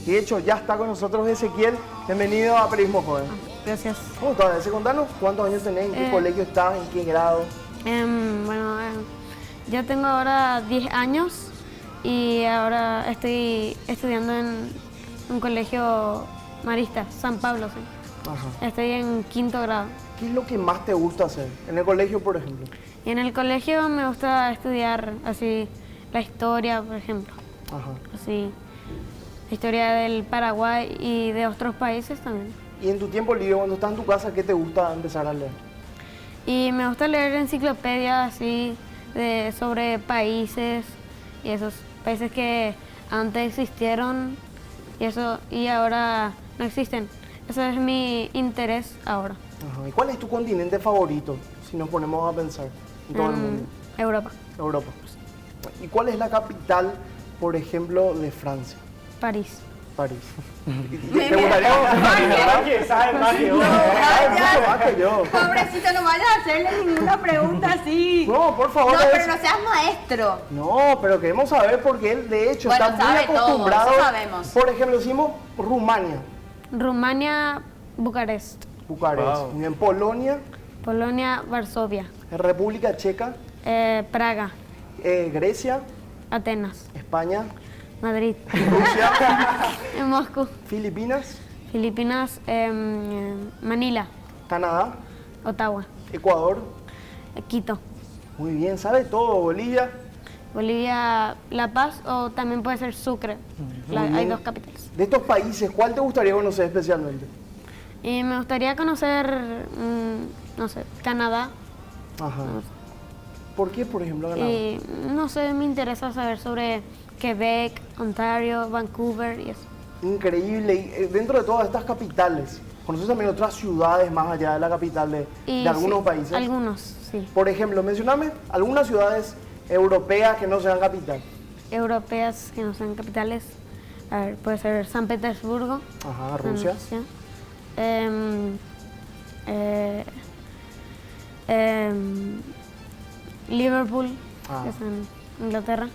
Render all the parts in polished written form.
Y de hecho, ya está con nosotros Ezequiel. Bienvenido a Periodismo Joven. Gracias. ¿Cómo estás? Contanos cuántos años tenés, en qué colegio estás, en qué grado. Yo tengo ahora 10 años y ahora estoy estudiando en un colegio marista, San Pablo, sí. Ajá. Estoy en quinto grado. ¿Qué es lo que más te gusta hacer? En el colegio, por ejemplo. Y en el colegio me gusta estudiar así la historia, por ejemplo. Ajá. Así, la historia del Paraguay y de otros países también. Y en tu tiempo libre, cuando estás en tu casa, ¿qué te gusta empezar a leer? Y me gusta leer enciclopedias así sobre países y esos países que antes existieron y ahora no existen. Ese es mi interés ahora. Ajá. ¿Y cuál es tu continente favorito, si nos ponemos a pensar en todo el mundo? Europa. Europa. ¿Y cuál es la capital, por ejemplo, de Francia? París. París. ¿Te gustaría conocer París, verdad? ¿Quién sabe más que vos? Sabe mucho más que yo. Pobrecito, no vayas a hacerle ninguna pregunta así. No, por favor. No, pero no seas maestro. No, pero queremos saber porque él, de hecho, Bueno, está muy sabe todo, acostumbrado. eso sabemos. Por ejemplo, decimos Rumania, Rumania, Bucarest. Bucarest. Wow. Muy bien. Polonia, Polonia, Varsovia. República Checa, Praga. Grecia, Atenas. España, Madrid. Rusia, Moscú. Filipinas, Filipinas. Manila. Canadá, Ottawa. Ecuador. Quito. Muy bien, sabe todo. Bolivia. Bolivia, La Paz o también puede ser Sucre. Hay bien. 2 capitales. De estos países, ¿cuál te gustaría conocer especialmente? Y me gustaría conocer, no sé, Canadá. Ajá. ¿Por qué, por ejemplo, Canadá? Y no sé, me interesa saber sobre Quebec, Ontario, Vancouver y eso. Increíble. Y dentro de todas estas capitales, ¿conoces también otras ciudades más allá de la capital de algunos Sí, países? Algunos, sí. Por ejemplo, mencioname algunas ciudades europeas que no sean capital. Europeas que no sean capitales. A ver, puede ser San Petersburgo. Ajá, Rusia. Liverpool, Ah. que es en Inglaterra.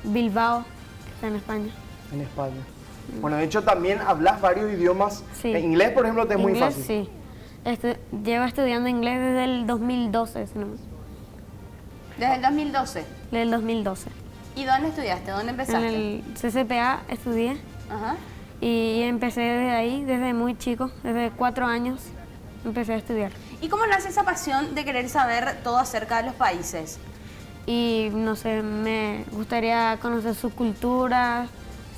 Bilbao, que está en España. En España. Bueno, de hecho también hablas varios idiomas. Sí. En inglés, por ejemplo, te es muy Inglés, fácil. sí. Llevo estudiando inglés desde el 2012, si no me- Desde el 2012. desde el 2012. ¿Y dónde estudiaste? ¿Dónde En empezaste? el CCPA estudié Ajá. y empecé desde ahí, desde muy chico, desde 4 años empecé a estudiar. ¿Y cómo nace esa pasión de querer saber todo acerca de los países? Y no sé, me gustaría conocer su cultura,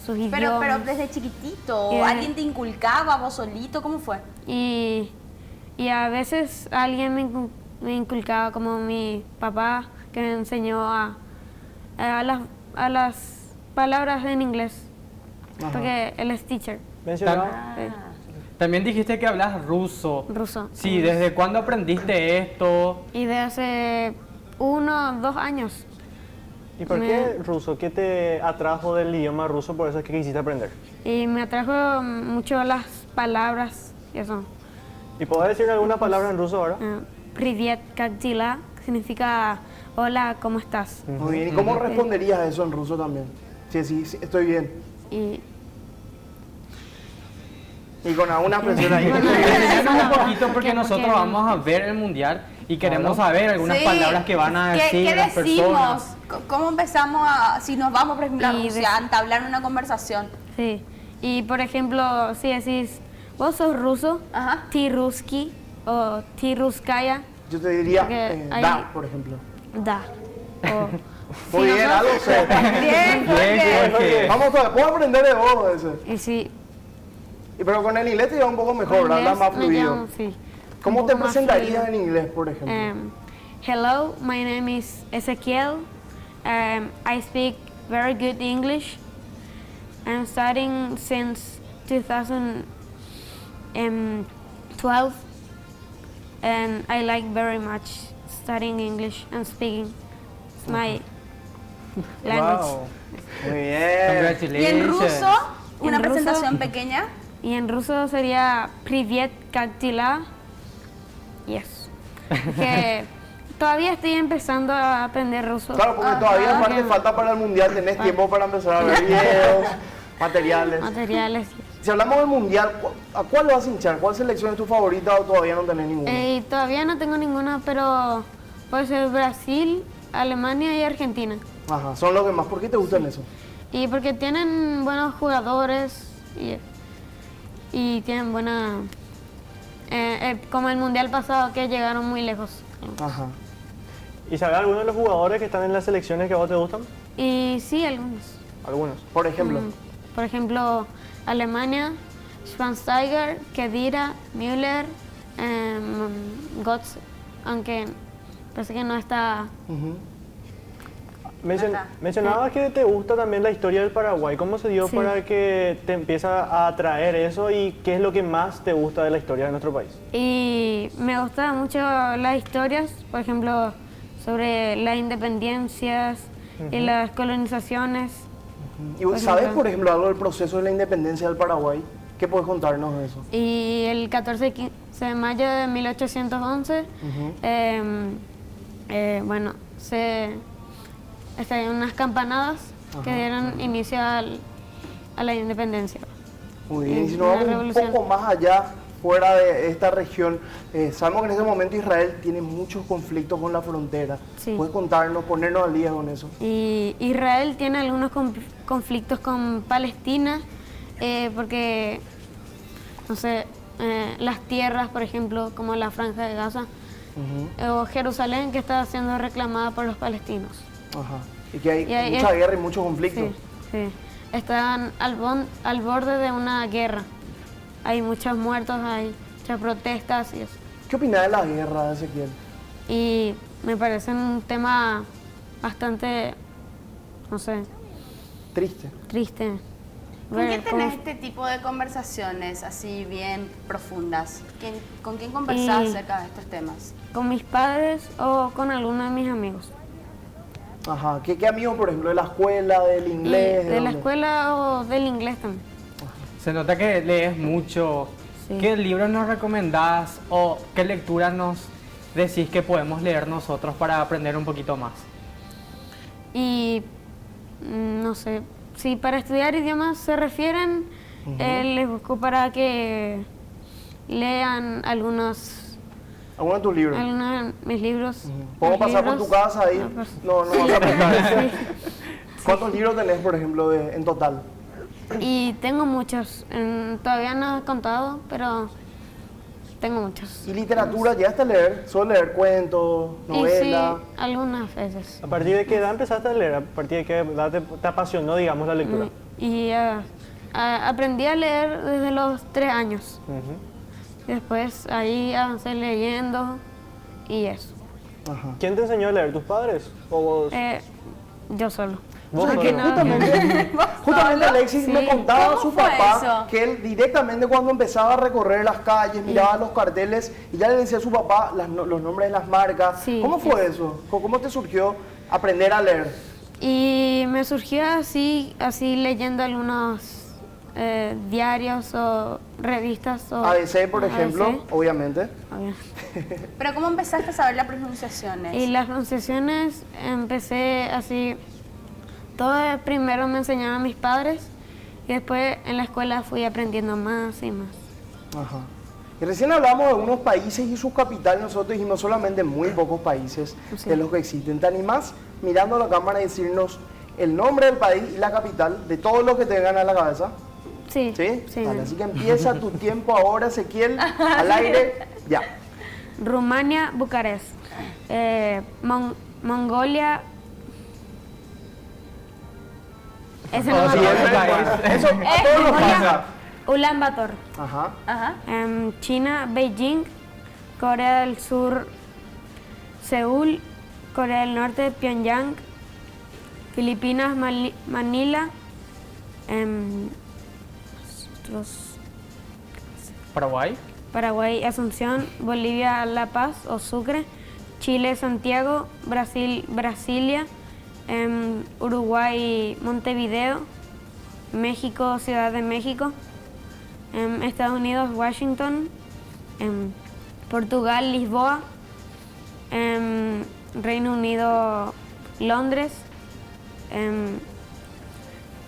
sus Pero idiomas. desde chiquitito, Y desde- ¿alguien te inculcaba, vos solito? ¿Cómo fue? Y a veces alguien me inculcaba, como mi papá, que me enseñó a las palabras en inglés, Ajá. porque él es teacher, Mencionaba. sí, También dijiste que hablas ruso. ruso. Sí, ¿desde cuándo aprendiste esto? Y de hace 1 o 2 años. ¿Y por qué ruso? ¿Qué te atrajo del idioma ruso? Por eso es que quisiste aprender. Y me atrajo mucho las palabras y eso. ¿Y podés decir alguna palabra en ruso ahora? Privyet, как дела, significa hola, ¿cómo estás? Muy bien. ¿Y cómo responderías a eso en ruso también? Sí, estoy bien. Y Y con alguna presión ahí. Enseñanos un poquito porque Porque- nosotros vamos a ver el mundial y queremos saber algunas Sí. palabras que van a decir ¿Qué las decimos? personas. ¿Cómo empezamos si nos vamos, por ejemplo, a Y Rusia, a entablar una conversación? sí. Y por ejemplo, si decís, vos sos ruso, Ajá. ti ruski o ti ruskaya, Yo te diría Porque hay- da, por ejemplo. da. O, Muy si bien, no sos- algo sé. Bien, Bien, Jorge. Vamos a puedo aprender de vos eso. Y si Pero con el inglés te lleva un poco mejor, ¿verdad? inglés Más me fluido. llamo, sí, ¿Cómo un te poco más presentarías fluido. en inglés, por ejemplo? Hello, my name is Ezequiel. I speak very good English. I'm studying since 2012 and I like very much studying English and speaking. It's my language. Wow. Muy bien. ¿Y en Congratulations. ruso? ¿Una En ruso. presentación pequeña? Y en ruso sería Privyet, как дела? Yes. Que todavía estoy empezando a aprender ruso. Claro, porque todavía porque- falta para el mundial, tenés tiempo para empezar a ver videos, materiales. Materiales. Si hablamos del mundial, ¿a cuál vas a hinchar? ¿Cuál selección es tu favorita o todavía no tenés ninguna? Todavía no tengo ninguna, pero puede ser Brasil, Alemania y Argentina. Ajá, son los que más. ¿Por qué te gustan eso? Y porque tienen buenos jugadores y tienen buena... como el mundial pasado que llegaron muy lejos. Ajá. ¿Y sabes algunos de los jugadores que están en las selecciones que a vos te gustan? Y sí, algunos. Algunos. Por ejemplo. Por ejemplo, Alemania, Schweinsteiger, Khedira, Müller, Götze, aunque parece que no está... Ujú. Mencionabas que te gusta también la historia del Paraguay. ¿Cómo se dio Sí. para que te empieza a atraer eso y qué es lo que más te gusta de la historia de nuestro país? Y me gustan mucho las historias, por ejemplo, sobre las independencias y las colonizaciones. ¿Y Por sabes, ejemplo. por ejemplo, algo del proceso de la independencia del Paraguay? ¿Qué puedes contarnos de eso? Y el 14 y 15 de mayo de 1811, bueno, se estallaron unas campanadas que dieron inicio a la independencia. Muy bien, y si nos Una vamos un revolución. poco más allá, fuera de esta región, sabemos que en este momento Israel tiene muchos conflictos con la frontera. Sí. ¿Puedes contarnos, ponernos al día con eso? Y Israel tiene algunos conflictos con Palestina porque, no sé, las tierras, por ejemplo, como la Franja de Gaza, o Jerusalén, que está siendo reclamada por los palestinos. Ajá. Y que hay Y hay- mucha guerra y muchos conflictos. Sí, sí. Están al borde de una guerra. Hay muchos muertos, hay muchas protestas y eso. ¿Qué opinas de la guerra, Ezequiel? Y me parece un tema bastante, no sé, Triste. triste. ¿Con ver quién cómo- tenés este tipo de conversaciones así bien profundas? ¿Con quién conversás Y- acerca de estos temas? ¿Con mis padres o con alguno de mis amigos? Ajá. ¿Qué amigos, por ejemplo, de la escuela, del Y inglés? de la dónde? escuela o del inglés también. Se nota que lees mucho. Sí. ¿Qué libros nos recomendás o qué lecturas nos decís que podemos leer nosotros para aprender un poquito más? Y no sé, si para estudiar idiomas se refieren, les busco para que lean algunos ¿Alguno de tus libros? de mis libros. ¿Puedo Mis pasar por libros. tu casa ahí? No, pues, No, no sí, vas a prestar. sí. ¿Cuántos libros tenés, por ejemplo, en total? Y tengo muchos. Todavía no he contado, pero tengo muchos. ¿Y literatura llegaste a leer? ¿Suelo leer cuentos, novelas? Y sí, algunas veces. ¿A partir de qué edad empezaste a leer? ¿A partir de qué edad te apasionó, digamos, la lectura? Y aprendí a leer desde los 3 años. Ujú. Después ahí avancé leyendo y eso. Ajá. ¿Quién te enseñó a leer? ¿Tus padres? ¿O vos? Yo solo. ¿Vos O sea, solo? que justamente Alexis me Sí. contaba a ¿Cómo su fue papá eso? que él directamente cuando empezaba a recorrer las calles, miraba los carteles y ya le decía a su papá los nombres de las marcas. Sí, ¿Cómo fue eso? ¿Cómo te surgió aprender a leer? Y me surgió así leyendo algunos diarios o revistas. O ABC, por ejemplo, ABC, obviamente. obviamente. ¿Pero cómo empezaste a saber las pronunciaciones? Y las pronunciaciones empecé así. Todo primero me enseñaron mis padres y después en la escuela fui aprendiendo más y más. Ajá. Y recién hablamos de unos países y sus capitales, nosotros dijimos solamente muy pocos países Sí. de los que existen. ¿Te animás mirando a la cámara y decirnos el nombre del país y la capital de todos los que te vengan a la cabeza? Sí, ¿Sí? sí. Vale, así que empieza tu tiempo ahora, Ezequiel, al aire, ya. Rumania, Bucarest. Mongolia. Ese no me Sí, acuerdo. eso a todos nos pasa. Ulan Bator. Ajá. Ajá. China, Beijing. Corea del Sur, Seúl. Corea del Norte, Pyongyang. Filipinas, Manila. Paraguay. Paraguay, Asunción. Bolivia, La Paz o Sucre. Chile, Santiago. Brasil, Brasilia. Uruguay, Montevideo. México, Ciudad de México. Estados Unidos, Washington. Portugal, Lisboa. Reino Unido, Londres.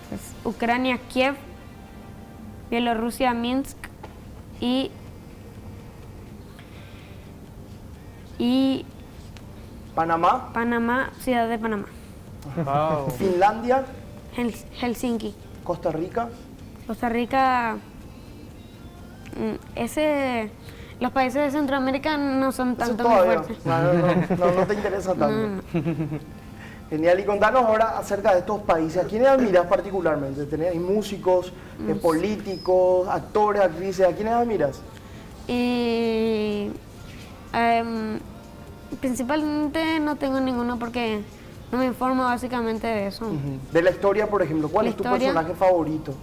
Pues, Ucrania, Kiev. Bielorrusia, Minsk. Y Panamá, Panamá, ciudad de Panamá. Wow. Finlandia, Helsinki. Costa Rica. Costa Rica, los países de Centroamérica no son Eso tanto muy todavía. fuertes. No te interesa tanto. No, no. Genial, y contanos ahora acerca de estos países. ¿A quiénes admiras particularmente? ¿Hay músicos, políticos, actores, actrices? ¿A quiénes admiras? Y principalmente no tengo ninguno porque no me informo básicamente de eso. De la historia, por ejemplo, ¿cuál La es tu historia. personaje favorito?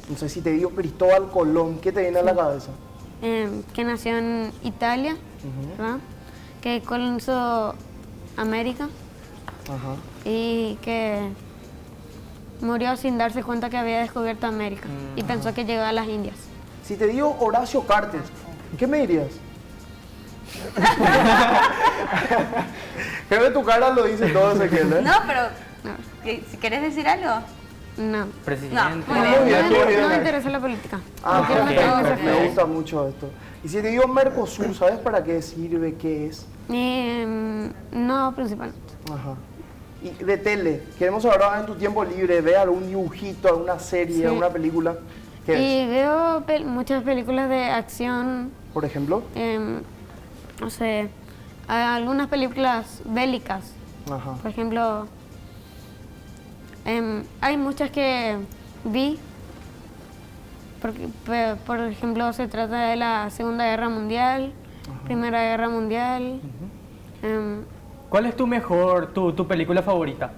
No sé si te digo Cristóbal Colón, ¿qué te viene a la cabeza? Que nació en Italia, ¿verdad? Que colonizó América Ajá. y que murió sin darse cuenta que había descubierto América y pensó que llegaba a las Indias. Si te digo Horacio Cartes, ¿qué me dirías? Creo que tu cara lo dice todo, Ezequiel, ¿eh? No, pero No, si querés decir algo. no. Presidente. No, Muy bien, muy bien. No me interesa la política. Ah, No quiero ok, meterme en ese me juego. gusta mucho esto. Y si te digo Mercosur, ¿sabes para qué sirve? ¿Qué es? No, principalmente. Ajá. Y de tele, queremos saber ahora en tu tiempo libre, ¿ves algún dibujito, alguna serie, Sí. alguna película? ¿Qué Y es? veo muchas películas de acción, Por ejemplo. no sé, algunas películas bélicas. Ajá. Por ejemplo, hay muchas que vi, porque, por ejemplo, se trata de la Segunda Guerra Mundial, Primera Guerra Mundial. ¿Cuál es tu película favorita?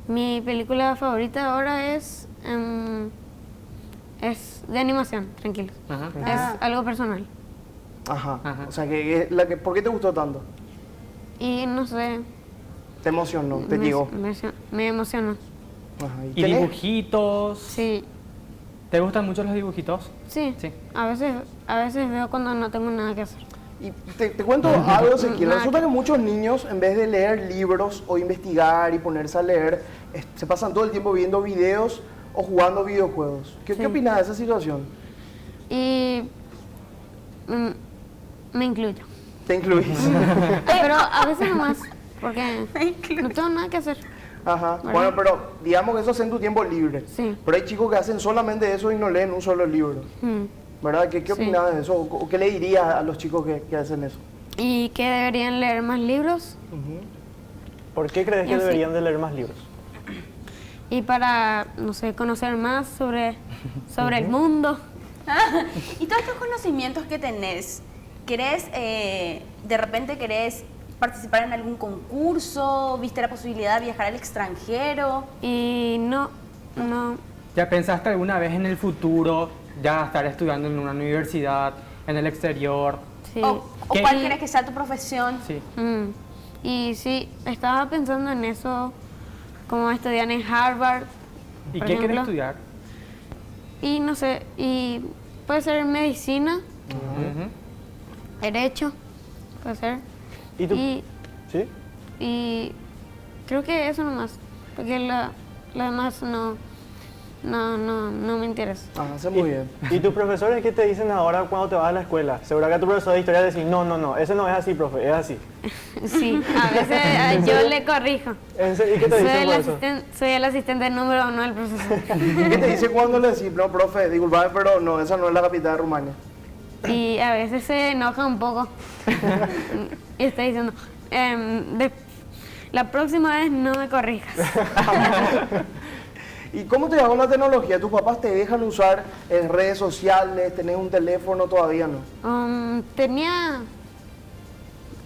Mi película favorita ahora es de animación, tranquilos. Ajá. Es algo personal. Ajá. Ajá. O sea, ¿por qué te gustó tanto? Y no sé, Te emocionó, te llegó. me emociona. Ajá. ¿Y tenés- dibujitos? Sí, ¿Te gustan mucho los dibujitos? sí. Sí. A veces veo cuando no tengo nada que hacer. Y te cuento algo, Ezequiel. Nada Resulta que- que muchos niños, en vez de leer libros o investigar y ponerse a leer, se pasan todo el tiempo viendo videos o jugando videojuegos. ¿Qué Sí. opinas de esa situación? Y me incluyo. ¿Te incluís? Pero a veces nomás, porque no tengo nada que hacer. Ajá. ¿Verdad? Bueno, pero digamos que eso es en tu tiempo libre. Sí. Pero hay chicos que hacen solamente eso y no leen un solo libro. Mm. ¿Verdad? ¿Qué Sí. opinas de eso? ¿O qué le dirías a los chicos que hacen eso? Y que deberían leer más libros ¿Por qué crees Y que así. deberían de leer más libros? y para, no sé, conocer más sobre el mundo. Y todos estos conocimientos que tenés, de repente querés participar en algún concurso? ¿Viste la posibilidad de viajar al extranjero? Y no, ¿Ya pensaste alguna vez en el futuro ya estar estudiando en una universidad, en el exterior? sí. ¿O ¿Qué? cuál querés que sea tu profesión? Sí. Y sí, estaba pensando en eso, como estudiar en Harvard, ¿Y por qué quieres ejemplo. estudiar? Y no sé, y puede ser medicina, Ujú. derecho, puede ser. ¿Y tú? Y, ¿Sí? y creo que eso nomás, porque lo demás no me interesa. Ah, hace muy bien. ¿Y tus profesores qué te dicen ahora cuando te vas a la escuela? Seguro que tu profesor de historia decís, no, ese no es así, profe, es así. Sí, a veces yo le corrijo. ¿En serio? ¿Y qué te dicen por eso? Soy el asistente número 1 del profesor. ¿Qué te dice cuando le decís, no, profe, disculpame, pero no, esa no es la capital de Rumania? Y a veces se enoja un poco. Y está diciendo, la próxima vez no me corrijas. ¿Y cómo te va con la tecnología? ¿Tus papás te dejan usar redes sociales? ¿Tenés un teléfono? Todavía no.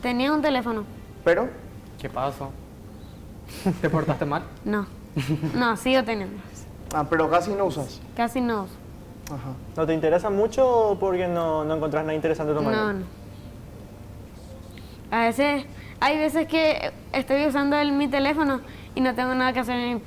Tenía un teléfono. ¿Pero? ¿Qué pasó? ¿Te portaste mal? No, sigo teniendo. Ah, pero casi no usas. Casi no uso. Ajá. ¿No te interesa mucho o porque no encontrás nada interesante en tu No. Hay veces que estoy usando mi teléfono y no tengo nada que hacer.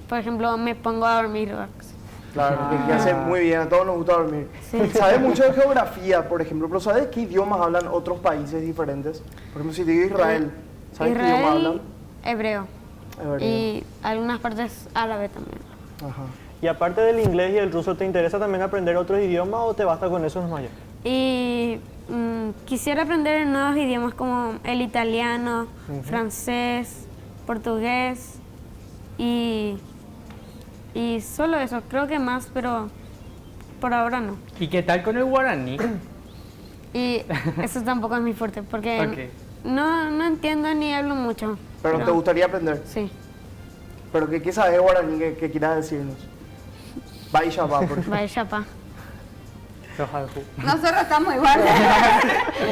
Por ejemplo, me pongo a dormir o algo así. Claro, que hace muy bien, a todos nos gusta dormir. Sí. ¿Sabes mucho de geografía, por ejemplo? Pero ¿sabes qué idiomas hablan otros países diferentes? Por ejemplo, si te digo Israel, ¿sabes qué idioma hablan? Israel, hebreo. Hebreo. Y algunas partes árabe también. Ajá. Y aparte del inglés y el ruso, ¿te interesa también aprender otros idiomas o te basta con eso nomás ya? Y quisiera aprender nuevos idiomas como el italiano, francés, portugués y solo eso. Creo que más, pero por ahora no. ¿Y qué tal con el guaraní? Y eso tampoco es mi fuerte porque no entiendo ni hablo mucho. Pero te gustaría aprender. Sí. ¿Pero qué sabes de guaraní que quieras decirnos? Vaya, va, por ejemplo. Vaya chapa. Nosotros estamos igual.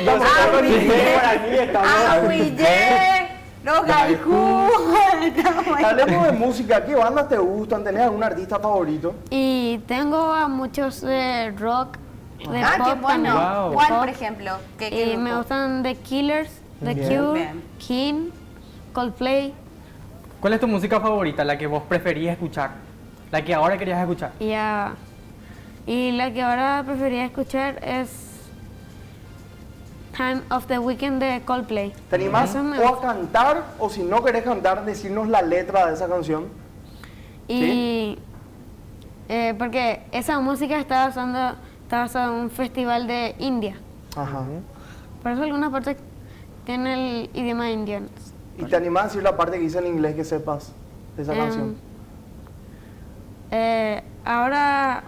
Guaraní estamos... Agüille, los haiku. Estamos ahí. Hablemos de música, ¿qué bandas te gustan? ¿Tenés algún artista favorito? Y tengo a muchos de rock, de Ah, qué pop bueno. también. Wow. ¿Cuál, Pop. por ejemplo? ¿Qué Y me grupo? gustan The Killers, The Bien. Cure, Bien. King, Coldplay ¿Cuál es tu música favorita, la que vos preferías escuchar? La que ahora querías escuchar. y la que ahora prefería escuchar es Time of the Weekend de Coldplay. ¿Te animás Eso me o a gusta. cantar o si no querés cantar, decirnos la letra de esa canción? Y porque esa música está basada en un festival de India. Ajá. Por eso algunas partes tienen el idioma indiano. ¿Y te animás a decir la parte que dice en inglés que sepas de esa canción? Ahora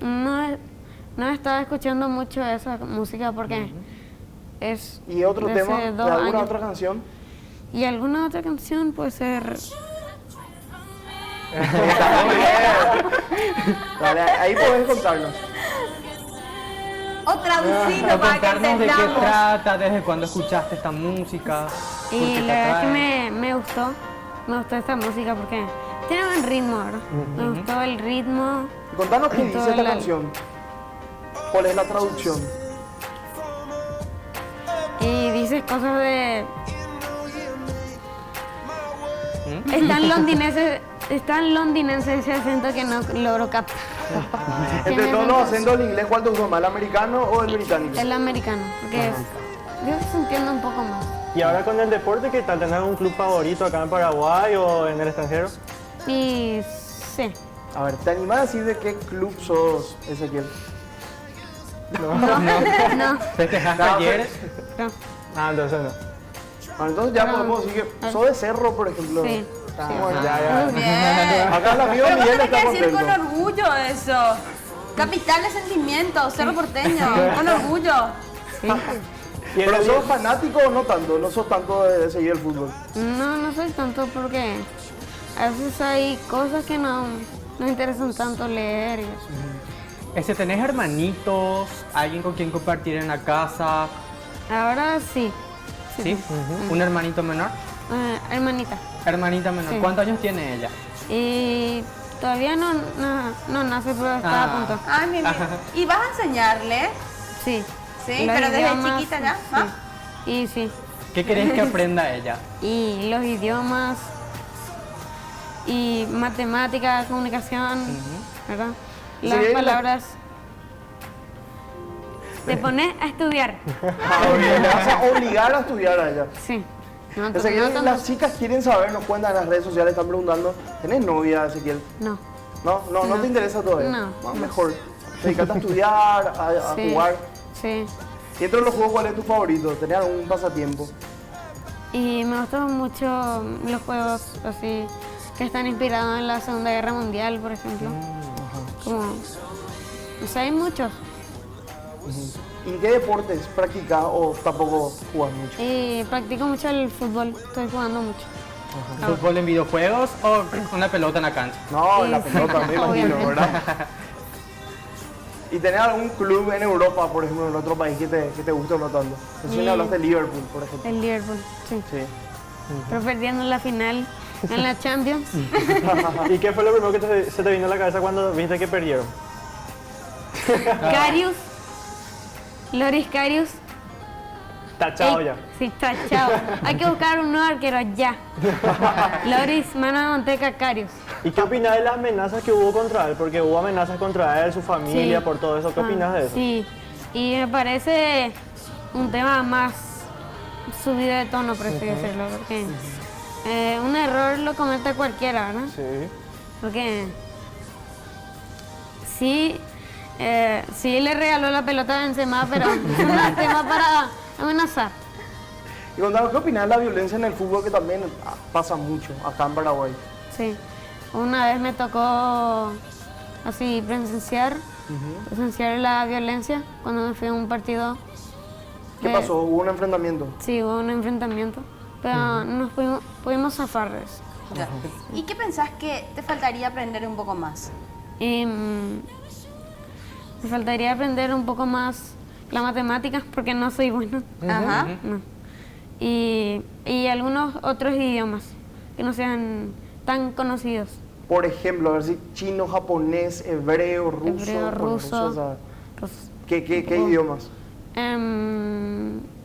no he estado escuchando mucho esa música porque es ¿Y otro de tema? hace ¿De 2 alguna años. otra canción? Y alguna otra canción puede ser Dale, ahí podés contarnos. O traducido O para que contarnos de qué entendamos. trata, desde cuándo escuchaste esta música. por y qué te la verdad que atrae. me gustó esta música porque tiene buen ritmo, ¿verdad? Me gustó el ritmo. Contanos qué dice Toda esta la- canción. ¿Cuál es la traducción? Y dices cosas de... ¿Mm? Es tan londinense ese acento que no logro captar. Entre Tiene todos los acento- acentos del inglés, ¿cuál te gusta más, el americano o el británico? El americano, porque yo se entiende un poco más. Y ahora con el deporte, ¿qué tal? ¿Tenés un club favorito acá en Paraguay o en el extranjero? Y sí, A ver, ¿te animás a decir de qué club sos, Ezequiel? no, ¿Festejaste No, ayer? no, Ah, entonces no. Bueno, entonces ya No. podemos decir que sos de Cerro, por ejemplo. sí. Ah, sí. bueno, Ya. Bien. Acá el amigo Pero vos Miguel tenés está que decir con contento. orgullo eso. Capital de sentimientos, Cerro Porteño, con orgullo. Y en ¿Pero el- sos fanático o no tanto? ¿No sos tanto de seguir el fútbol? No soy tanto porque a veces hay cosas que no me interesan tanto leer y eso. ¿Tenés hermanitos? ¿Alguien con quien compartir en la casa? Ahora sí, ¿Sí? ¿Un hermanito menor? hermanita. Hermanita menor. Sí. ¿Cuántos años tiene ella? Y todavía no nace, pero está a punto. Ay, ¿Y vas a enseñarle? Sí. Sí, Los pero desde idiomas, chiquita ya, ¿ah? Sí. Y sí. ¿Qué querés que aprenda ella? Y los idiomas y matemáticas, comunicación, ¿verdad? Sí, Las la- palabras. Te pones a estudiar. Le vas a obligar a estudiar a ella. Sí. No, Ezequiel, no tanto. las chicas quieren saber, nos cuentan en las redes sociales, están preguntando, ¿tenés novia, Ezequiel? No. No te interesa todavía. No. Mejor. Dedicate a estudiar, a Sí. jugar. Sí. Y entre los juegos, ¿cuál es tu favorito? ¿Tenés algún pasatiempo? Y me gustan mucho los juegos así que están inspirados en la Segunda Guerra Mundial, por ejemplo. Como, o sea, hay muchos. ¿Y qué deportes practicas o tampoco jugás mucho? Y practico mucho el fútbol, estoy jugando mucho. ¿Fútbol en videojuegos o una pelota en la cancha? No, en la Sí. pelota, me imagino, Obviamente. ¿verdad? ¿Y tenés algún club en Europa, por ejemplo, en otro país que te guste o no tanto? Recién Sí. hablaste de Liverpool, por ejemplo. El Liverpool, sí. Sí. Pero perdiendo la final en la Champions. ¿Y qué fue lo primero que se te vino a la cabeza cuando viste que perdieron? Karius, Loris Karius, Tachado ya. Sí, tachado. Hay que buscar un nuevo arquero ya. Loris, mano de manteca, Carius. ¿Y qué opinas de las amenazas que hubo contra él? Porque hubo amenazas contra él, su familia, Sí. por todo eso. ¿Qué opinas de eso? Sí, y me parece un tema más subido de tono, por así decirlo, porque un error lo comete cualquiera, ¿verdad? Sí. Porque sí, sí le regaló la pelota a Benzema, pero no es tema para amenazar. Y Gonzalo, ¿qué opinas de la violencia en el fútbol que también pasa mucho acá en Paraguay? Sí, una vez me tocó así presenciar la violencia cuando me fui a un partido. ¿Qué pasó? ¿Hubo un enfrentamiento? Sí, hubo un enfrentamiento, pero nos pudimos zafar de eso. Ya. ¿Y qué pensás que te faltaría aprender un poco más? Y, me faltaría aprender un poco más la matemática porque no soy buena. Ajá. No. Y algunos otros idiomas que no sean tan conocidos. Por ejemplo, a ver si chino, japonés, hebreo, ruso. Hebreo, bueno, ruso. o sea, Ruso. ¿Qué idiomas?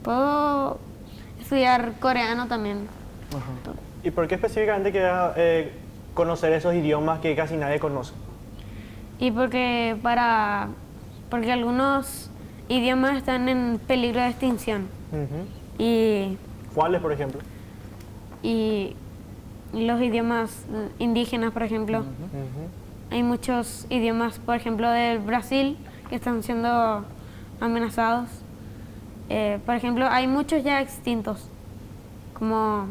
Puedo estudiar coreano también. Ajá. ¿Y por qué específicamente quieres conocer esos idiomas que casi nadie conoce? Y porque algunos idiomas están en peligro de extinción. Y ¿Cuáles, por ejemplo? los idiomas indígenas, por ejemplo. Hay muchos idiomas, por ejemplo, del Brasil que están siendo amenazados. Por ejemplo, hay muchos ya extintos, como,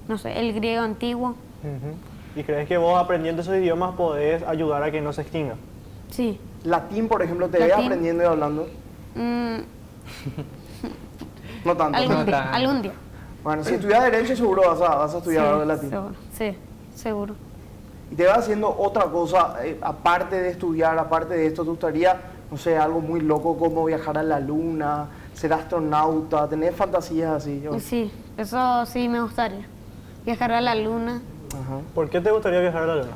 no sé, el griego antiguo. ¿Y crees que vos aprendiendo esos idiomas podés ayudar a que no se extinga? Sí. Latín, por ejemplo, ¿te ves Latín. aprendiendo y hablando? Mm, No tanto. algún día, tanto. algún día. Bueno, si estudias Derecho seguro vas a estudiar algo de latín. Seguro, sí, seguro. Y te vas haciendo otra cosa, aparte de estudiar, aparte de esto, ¿te gustaría, no sé, algo muy loco como viajar a la luna, ser astronauta, tener fantasías así? Y sí, eso sí me gustaría. Viajar a la luna. Ajá. ¿Por qué te gustaría viajar a la luna?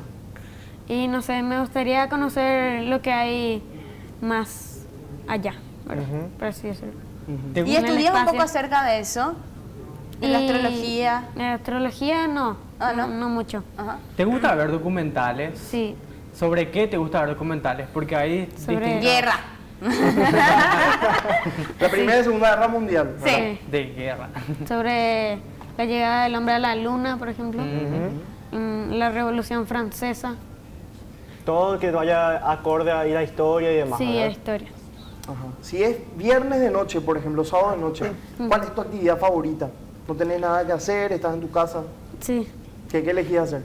Y no sé, me gustaría conocer lo que hay más allá, ¿verdad? Por así decirlo. ¿Te ¿Y gusta? el estudias un espacio. poco acerca de eso? ¿De la Y astrología? La astrología no, Ah, ¿no? no mucho. Ajá. ¿Te gusta ver documentales? Sí, ¿Sobre qué te gusta ver documentales? Porque hay Sobre- distintas- Guerra. La Primera y Segunda Guerra Mundial. ¿verdad? sí. de guerra. Sobre la llegada del hombre a la luna, por ejemplo. La Revolución Francesa. Todo que vaya acorde a la historia y demás. Sí, ¿verdad? la historia. Ajá. Si es viernes de noche, por ejemplo, sábado de noche, ¿cuál es tu actividad favorita? ¿No tenés nada que hacer? ¿Estás en tu casa? Sí. ¿Qué elegís hacer?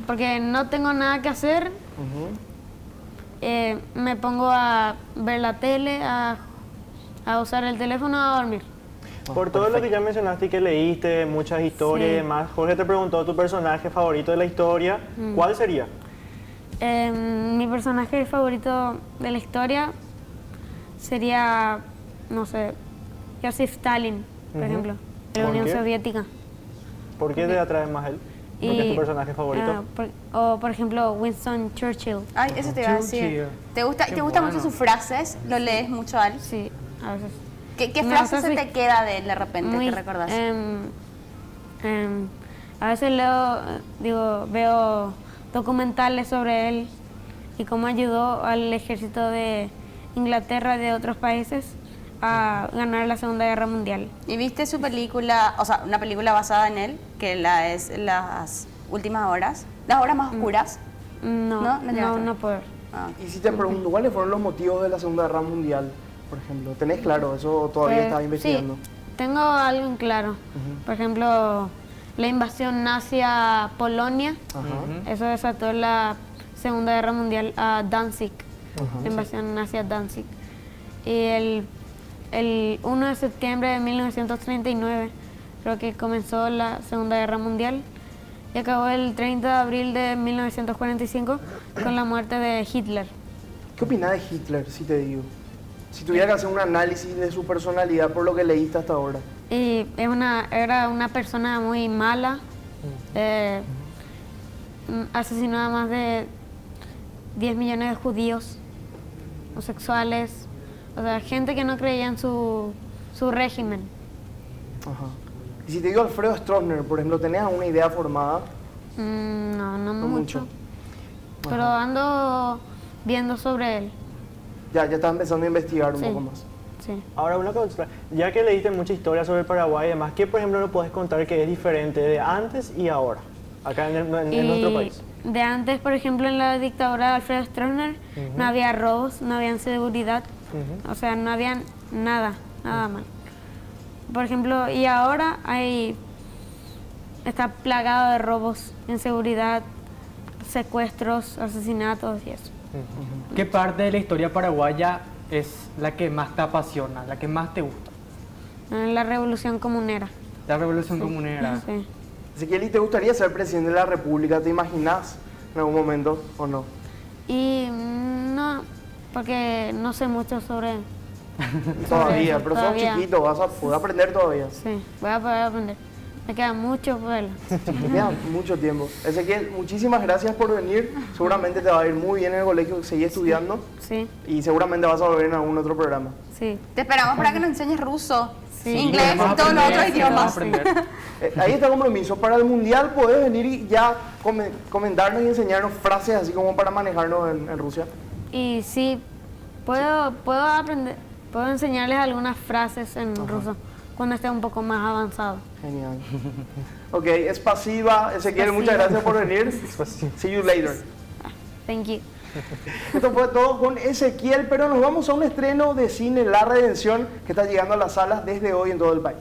Porque no tengo nada que hacer, me pongo a ver la tele, a usar el teléfono, a dormir. Por todo lo que ya mencionaste y que leíste, muchas historias Sí. y demás, Jorge te preguntó tu personaje favorito de la historia. ¿Cuál sería? Mi personaje favorito de la historia sería, no sé, Joseph Stalin, por ejemplo, de la ¿Por Unión qué? Soviética. ¿Por qué te atrae más él? ¿Por qué es tu personaje favorito? O por ejemplo, Winston Churchill. Ay, eso te iba a decir. Churchill. ¿Te gusta, Qué te gustan bueno. mucho sus frases? ¿Lo lees mucho a él? Sí, a veces. ¿Qué Me frase gusta se su- te queda de él de repente Muy, que recordás? A veces veo documentales sobre él y cómo ayudó al ejército de Inglaterra y de otros países a ganar la Segunda Guerra Mundial. ¿Y viste su película, o sea, una película basada en él, que es Las Últimas Horas? Las Horas Más Oscuras. No, ¿No? ¿No llegaste a ver? no puedo ver. Ah. Y si te pregunto, ¿cuáles fueron los motivos de la Segunda Guerra Mundial, por ejemplo? ¿Tenés claro? Eso todavía estás investigando. Sí, tengo algo en claro. Por ejemplo, la invasión nazi a Polonia. Ajá. Eso desató la Segunda Guerra Mundial a Danzig, la invasión nazi a Danzig. Y el 1 de septiembre de 1939 creo que comenzó la Segunda Guerra Mundial y acabó el 30 de abril de 1945 con la muerte de Hitler. ¿Qué opinás de Hitler, si te digo? Si tuviera que hacer un análisis de su personalidad por lo que leíste hasta ahora. Y era una persona muy mala, asesinó a más de 10 millones de judíos, homosexuales, o sea, gente que no creía en su su régimen. Ajá. Y si te digo Alfredo Stroessner, por ejemplo, ¿tenés alguna idea formada? No No mucho. Pero Ajá. ando viendo sobre él. Ya estás empezando a investigar un Sí. poco más. Sí. Ahora una cosa, ya que leíste mucha historia sobre Paraguay y demás, ¿qué por ejemplo nos puedes contar que es diferente de antes y ahora, acá en nuestro país? De antes, por ejemplo, en la dictadura de Alfredo Stroessner, no había robos, no había inseguridad, Ujú. o sea, no había nada mal. Por ejemplo, y ahora está plagado de robos, inseguridad, secuestros, asesinatos y eso. ¿Qué parte de la historia paraguaya es la que más te apasiona, la que más te gusta? La revolución comunera. La revolución comunera. Sí. Ezequiel, ¿y te gustaría ser presidente de la República? ¿Te imaginas en algún momento o no? Y no, porque no sé mucho sobre Todavía, eso, pero todavía. sos chiquito, vas a poder aprender todavía. Sí, voy a poder aprender. Me queda mucho por él. Me queda mucho tiempo. Ezequiel, muchísimas gracias por venir. Seguramente te va a ir muy bien en el colegio, seguí estudiando Sí, y seguramente vas a volver en algún otro programa. sí. Te esperamos para que nos enseñes ruso, Sí. inglés Vamos a y todos los aprender, otros idiomas. vamos a aprender. Ahí está el compromiso. Para el mundial podés venir y ya comentarnos y enseñarnos frases así como para manejarnos en Rusia. Y sí, puedo aprender, puedo enseñarles algunas frases en ruso cuando esté un poco más avanzado. Genial. Ok, es pasiva. Ezequiel, Spasiba. muchas gracias por venir. See you later. Thank you. Esto fue todo con Ezequiel, pero nos vamos a un estreno de cine La Redención que está llegando a las salas desde hoy en todo el país.